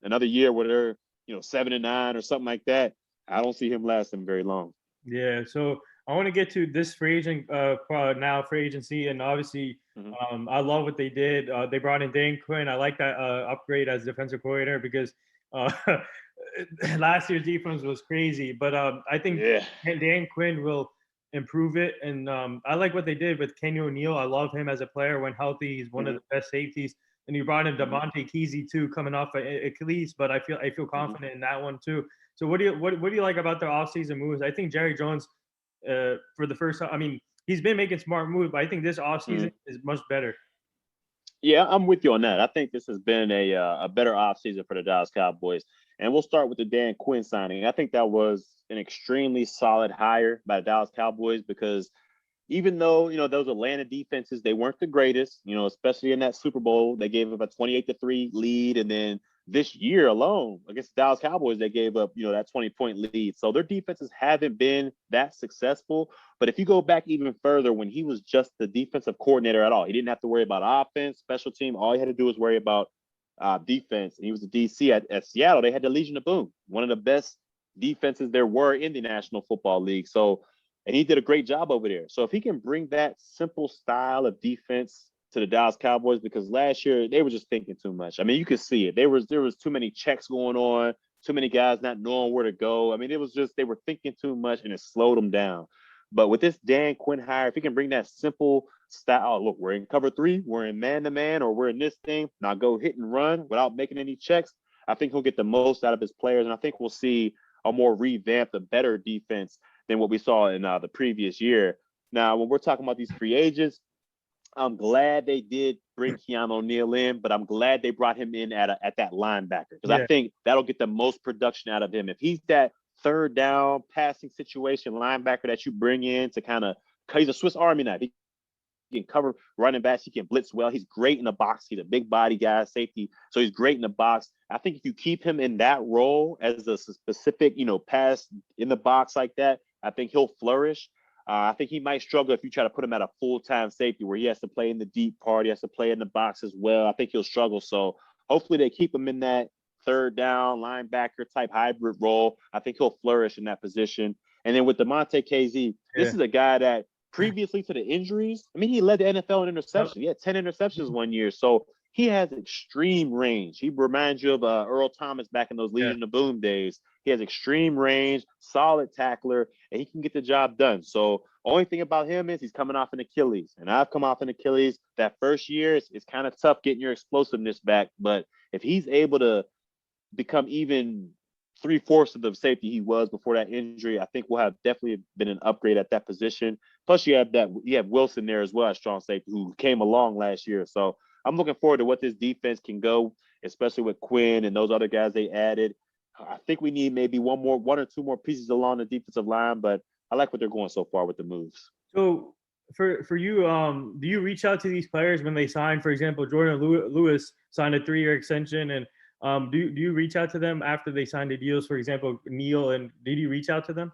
another year where they're 7-9 or something like that, I don't see him lasting very long. Yeah. So I want to get to this free agent now, free agency, and obviously, I love what they did. They brought in Dan Quinn. I like that upgrade as defensive coordinator, because last year's defense was crazy, but I think Dan Quinn will improve it, and I like what they did with Kenny O'Neill. I love him as a player when healthy. He's one of the best safeties, and you brought in Devontae Kesey too, coming off of Achilles, but I feel confident in that one too. So what do you like about their offseason moves? I think Jerry Jones, for the first time, I mean, he's been making smart moves, but I think this offseason is much better. Yeah, I'm with you on that. I think this has been a better offseason for the Dallas Cowboys. And we'll start with the Dan Quinn signing. I think that was an extremely solid hire by the Dallas Cowboys, because even though, those Atlanta defenses, they weren't the greatest, especially in that Super Bowl, they gave up a 28-3 lead. And then this year alone against the Dallas Cowboys, they gave up, that 20-point lead. So their defenses haven't been that successful. But if you go back even further, when he was just the defensive coordinator at all, he didn't have to worry about offense, special team. All he had to do was worry about defense. And he was the DC at Seattle. They had the Legion of Boom, one of the best defenses there were in the National Football League. So, and he did a great job over there. So if he can bring that simple style of defense to the Dallas Cowboys, because last year they were just thinking too much. I mean, you could see it. There was too many checks going on, too many guys not knowing where to go. I mean, it was just, they were thinking too much, and it slowed them down. But with this Dan Quinn hire, if he can bring that simple style, look, we're in cover 3, we're in man-to-man, or we're in this thing, now go hit and run without making any checks, I think he'll get the most out of his players, and I think we'll see a more revamped, a better defense than what we saw in the previous year. Now, when we're talking about these free agents, I'm glad they did bring Keanu O'Neal in, but I'm glad they brought him in at that linebacker, because I think that'll get the most production out of him. If he's that third down passing situation linebacker that you bring in to kind of, he's a Swiss Army knife. He can cover running backs. He can blitz well. He's great in the box. He's a big body guy, safety. So he's great in the box. I think if you keep him in that role as a specific, pass in the box like that, I think he'll flourish. I think he might struggle if you try to put him at a full-time safety where he has to play in the deep part. He has to play in the box as well. I think he'll struggle. So hopefully they keep him in that third down linebacker type hybrid role. I think he'll flourish in that position. And then with Devontae Kesey, this is a guy that previously to the injuries, I mean, he led the NFL in interceptions. He had 10 interceptions one year. So he has extreme range. He reminds you of Earl Thomas back in those Legion of Boom days. He has extreme range, solid tackler, and he can get the job done. So only thing about him is he's coming off an Achilles, and I've come off an Achilles. That first year, it's kind of tough getting your explosiveness back. But if he's able to become even 3/4 of the safety he was before that injury, I think we'll have definitely been an upgrade at that position. Plus, you have Wilson there as well as strong safety who came along last year. So I'm looking forward to what this defense can go, especially with Quinn and those other guys they added. I think we need maybe one or two more pieces along the defensive line, but I like what they're going so far with the moves. So for you, do you reach out to these players when they sign? For example, Jordan Lewis signed a 3-year extension, and do you reach out to them after they signed the deals? For example, Neil, and did you reach out to them?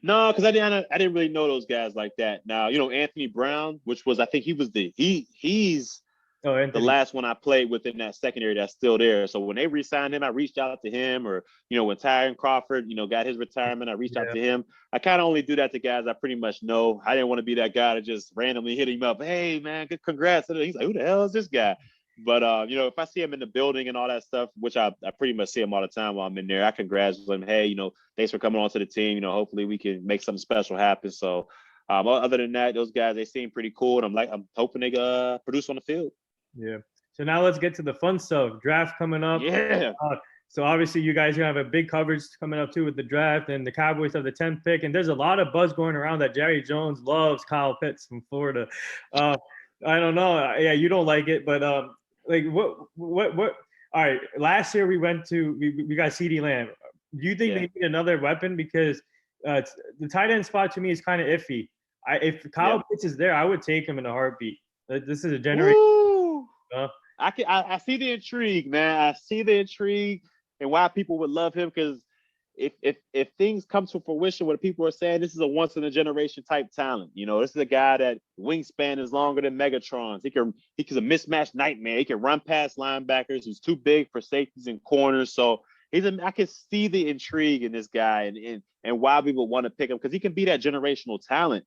No, because I didn't really know those guys like that. Now, Anthony Brown, which was I think he's the last one I played with in that secondary that's still there. So when they re-signed him, I reached out to him, or when Tyron Crawford, got his retirement, I reached out to him. I kind of only do that to guys I pretty much know. I didn't want to be that guy to just randomly hit him up. Hey man, good congrats. He's like, who the hell is this guy? But if I see him in the building and all that stuff, which I pretty much see him all the time while I'm in there, I congratulate him. Hey, thanks for coming on to the team. Hopefully we can make something special happen. So other than that, those guys, they seem pretty cool, and I'm hoping they produce on the field. Yeah. So now let's get to the fun stuff. Draft coming up. Yeah. So obviously you guys are gonna have a big coverage coming up too with the draft, and the Cowboys have the 10th pick, and there's a lot of buzz going around that Jerry Jones loves Kyle Pitts from Florida. I don't know. Yeah, you don't like it, but like what? All right. Last year we got CeeDee Lamb. Do you think they need another weapon? Because the tight end spot to me is kind of iffy. If Kyle Pitts is there, I would take him in a heartbeat. This is a generation. I see the intrigue, man. I see the intrigue and why people would love him, because if things come to fruition, what people are saying, this is a once in a generation type talent. This is a guy that wingspan is longer than Megatron's. He's a mismatch nightmare. He can run past linebackers. He's too big for safeties and corners. So I can see the intrigue in this guy and why we would want to pick him, because he can be that generational talent.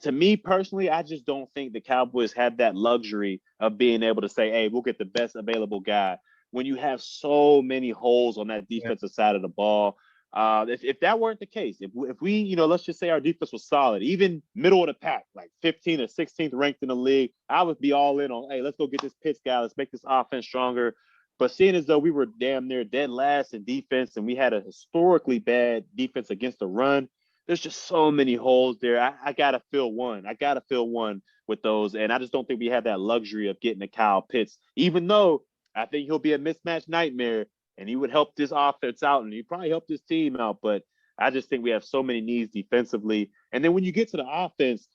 To me personally, I just don't think the Cowboys have that luxury of being able to say, hey, we'll get the best available guy when you have so many holes on that defensive side of the ball. If that weren't the case, if we, let's just say our defense was solid, even middle of the pack, like 15th or 16th ranked in the league, I would be all in on, hey, let's go get this Pitts guy. Let's make this offense stronger. But seeing as though we were damn near dead last in defense and we had a historically bad defense against the run, there's just so many holes there. I got to fill one. I got to fill one with those. And I just don't think we have that luxury of getting a Kyle Pitts, even though I think he'll be a mismatch nightmare and he would help this offense out and he probably help this team out. But I just think we have so many needs defensively. And then when you get to the offense,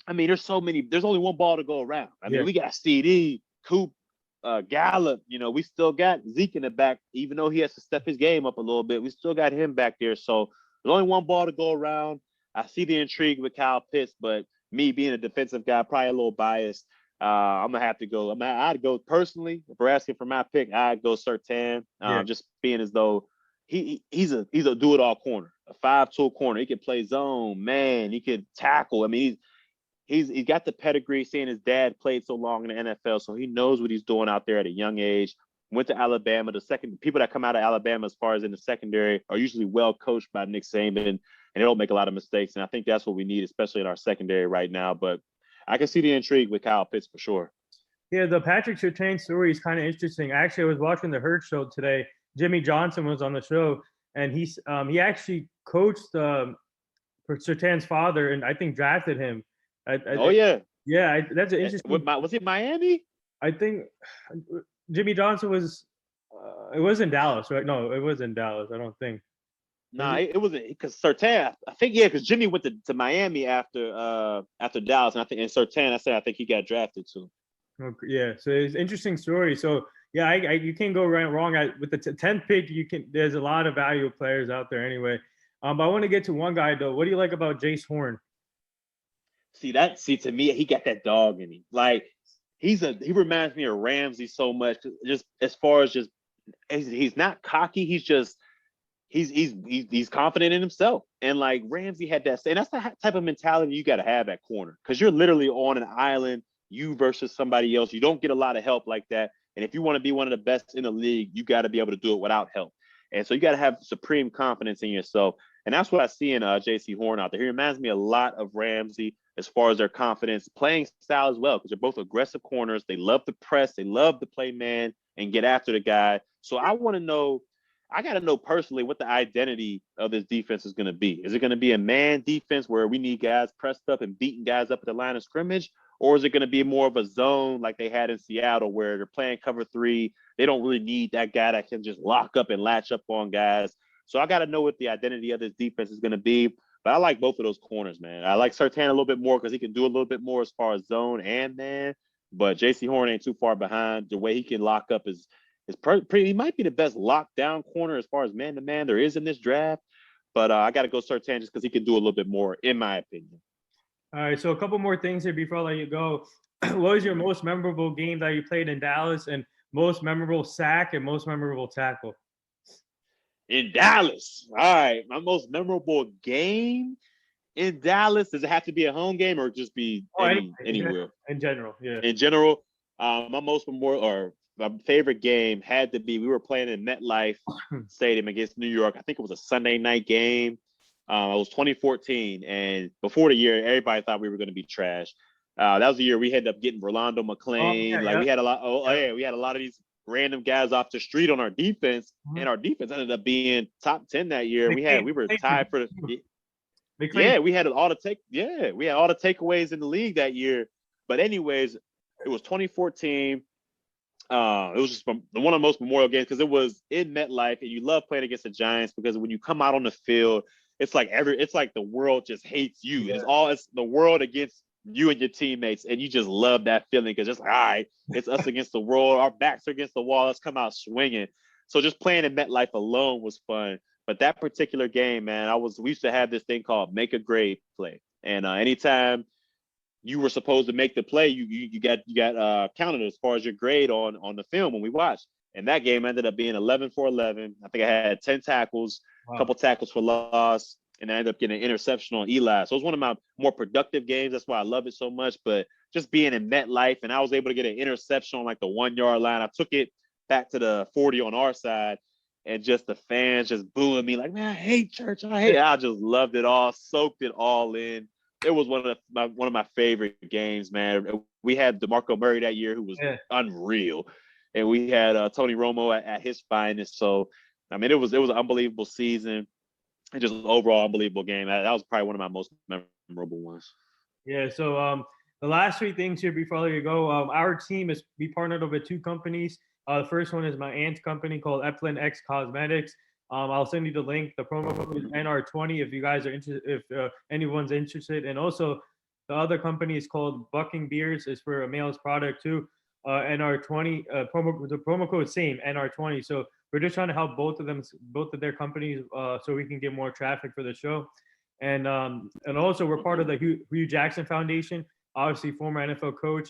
I mean, there's only one ball to go around. I mean, we got CD, Coop, Gallup, we still got Zeke in the back, even though he has to step his game up a little bit. We still got him back there. So there's only one ball to go around. I see the intrigue with Kyle Pitts, but me being a defensive guy, probably a little biased. I'm gonna have to go. I'd go personally. If we're asking for my pick, I'd go Surtain. Just being as though he's a do-it-all corner, a 5-tool corner. He can play zone, man. He could tackle. I mean, he's got the pedigree. Seeing his dad played so long in the NFL, so he knows what he's doing out there at a young age. Went to Alabama. The people that come out of Alabama as far as in the secondary are usually well coached by Nick Saban, and they don't make a lot of mistakes. And I think that's what we need, especially in our secondary right now. But I can see the intrigue with Kyle Pitts for sure. Yeah, the Patrick Surtain story is kind of interesting. Actually, I was watching the Herd Show today. Jimmy Johnson was on the show, and he actually coached for Surtain's father, and I think drafted him. That's an interesting. Was it Miami? I think Jimmy Johnson was. It was in Dallas, right? No, it was in Dallas. I don't think. Nah, it wasn't, because Surtain. I think because Jimmy went to Miami after Dallas, and Surtain. I think he got drafted too. Okay, yeah, so it's an interesting story. So yeah, you can't go wrong with the 10th pick. There's a lot of valuable players out there anyway. But I want to get to one guy though. What do you like about Jace Horn? See, to me, he got that dog in him. Like he reminds me of Ramsey so much. Just as far as he's not cocky. He's confident in himself. And like Ramsey had that, and that's the type of mentality you got to have at corner, because you're literally on an island, you versus somebody else. You don't get a lot of help like that. And if you want to be one of the best in the league, you got to be able to do it without help. And so you got to have supreme confidence in yourself. And that's what I see in J.C. Horn out there. He reminds me a lot of Ramsey as far as their confidence, playing style as well, because they're both aggressive corners. They love to press. They love to play man and get after the guy. So I want to know, I got to know personally what the identity of this defense is going to be. Is it going to be a man defense where we need guys pressed up and beating guys up at the line of scrimmage? Or is it going to be more of a zone like they had in Seattle where they're playing cover 3? They don't really need that guy that can just lock up and latch up on guys. So I got to know what the identity of this defense is going to be. But I like both of those corners, man. I like Surtain a little bit more because he can do a little bit more as far as zone and man. But J.C. Horn ain't too far behind. The way he can lock up is pretty. He might be the best lockdown corner as far as man-to-man there is in this draft. But I got to go Surtain just because he can do a little bit more, in my opinion. All right, so a couple more things here before I let you go. What was your most memorable game that you played in Dallas, and most memorable sack and most memorable tackle? In Dallas. All right, my most memorable game in Dallas. Does it have to be a home game or just be anywhere? In general, yeah. In general, my most memorable or my favorite game had to be, we were playing in MetLife Stadium against New York. I think it was a Sunday night game. It was 2014, and before the year, everybody thought we were going to be trash. That was the year we ended up getting Rolando McClain. We had a lot. We had a lot of these random guys off the street on our defense, and our defense ended up being top 10 that year. We were tied for the. We had all the takeaways in the league that year. But anyways, it was 2014. It was just one of the most memorial games because it was in MetLife, and you love playing against the Giants because when you come out on the field, it's like the world just hates you. Yeah. It's the world against you and your teammates, and you just love that feeling because it's like, all right, it's us against the world. Our backs are against the wall. Let's come out swinging. So just playing in MetLife alone was fun. But that particular game, man, we used to have this thing called make a grade play, and anytime you were supposed to make the play, you got counted as far as your grade on the film when we watched. And that game ended up being 11 for 11. I think I had 10 tackles, a couple tackles for loss, and I ended up getting an interception on Eli. So it was one of my more productive games. That's why I love it so much. But just being in MetLife, and I was able to get an interception on like the 1 yard line. I took it back to the 40 on our side, and just the fans just booing me like, man, I hate church. I just loved it all, soaked it all in. It was one of my favorite games, man. We had DeMarco Murray that year, who was unreal, and we had Tony Romo at his finest. So, I mean, it was an unbelievable season, and just an overall unbelievable game. That was probably one of my most memorable ones. Yeah. So, the last 3 things here before I let you go. Our team we partnered up with 2 companies. The first one is my aunt's company called Eplin X Cosmetics. I'll send you the link. The promo code is NR20 if you guys are interested, if anyone's interested. And also, the other company is called Bucking Beers. It's for a male's product too. NR20 the promo code is same, NR20. So we're just trying to help both of their companies so we can get more traffic for the show. And also we're part of the Hugh Jackson Foundation. Obviously, former NFL coach.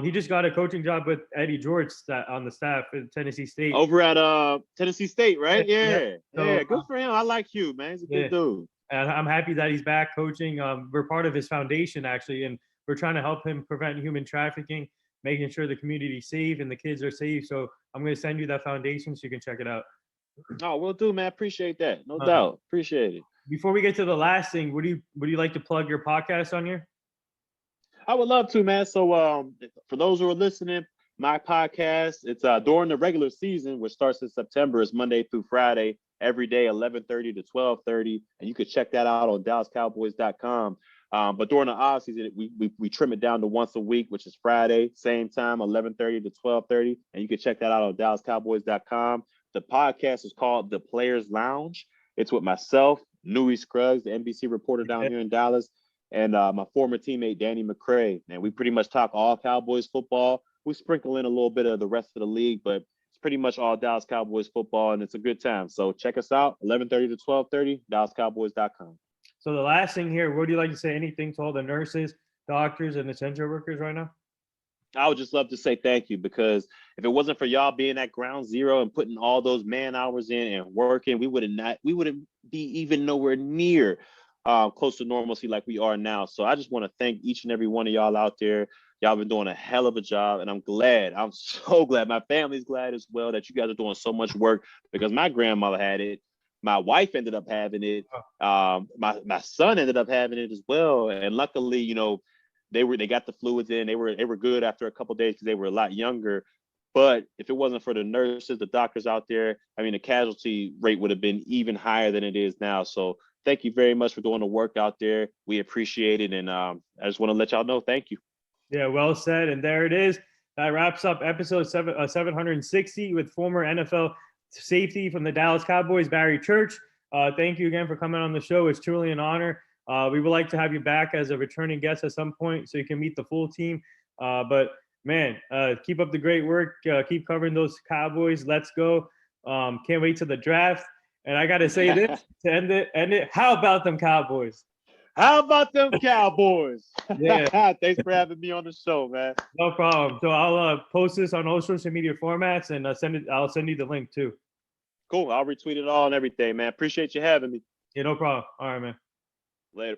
He just got a coaching job with Eddie George on the staff at Tennessee State. Over at Tennessee State, right? Yeah. So, good for him. I like Hugh, man. He's a good dude. And I'm happy that he's back coaching. We're part of his foundation, actually, and we're trying to help him prevent human trafficking, making sure the community's safe and the kids are safe. So I'm going to send you that foundation so you can check it out. Oh, will do, man. Appreciate that. No doubt. Appreciate it. Before we get to the last thing, would you like to plug your podcast on here? I would love to, man. So for those who are listening, my podcast, it's during the regular season, which starts in September. It's Monday through Friday, every day, 11:30 to 12:30. And you can check that out on DallasCowboys.com. But during the off season, we trim it down to once a week, which is Friday, same time, 11:30 to 12:30. And you can check that out on DallasCowboys.com. The podcast is called The Players Lounge. It's with myself, Nui Scruggs, the NBC reporter down here in Dallas, and my former teammate, Danny McCray. And we pretty much talk all Cowboys football. We sprinkle in a little bit of the rest of the league, but it's pretty much all Dallas Cowboys football, and it's a good time. So check us out, 11:30 to 12:30, DallasCowboys.com. So the last thing here, would you like to say anything to all the nurses, doctors, and essential workers right now? I would just love to say thank you, because if it wasn't for y'all being at ground zero and putting all those man hours in and working, we wouldn't be even nowhere near close to normalcy like we are now. So I just want to thank each and every one of y'all out there. Y'all been doing a hell of a job, and I'm glad. I'm so glad. My family's glad as well that you guys are doing so much work, because my grandmother had it. My wife ended up having it. My son ended up having it as well. And luckily, they got the fluids in. They were good after a couple of days because they were a lot younger. But if it wasn't for the nurses, the doctors out there, I mean, the casualty rate would have been even higher than it is now. So thank you very much for doing the work out there. We appreciate it. And I just want to let y'all know, thank you. Yeah, well said. And there it is. That wraps up episode 760 with former NFL safety from the Dallas Cowboys, Barry Church. Thank you again for coming on the show. It's truly an honor. We would like to have you back as a returning guest at some point so you can meet the full team. But man, keep up the great work. Keep covering those Cowboys. Let's go. Can't wait till the draft. And I got to say this to end it. How about them Cowboys? How about them Cowboys? Yeah. Thanks for having me on the show, man. No problem. So I'll post this on all social media formats and I'll send you the link too. Cool. I'll retweet it all and everything, man. Appreciate you having me. Yeah, no problem. All right, man. Later.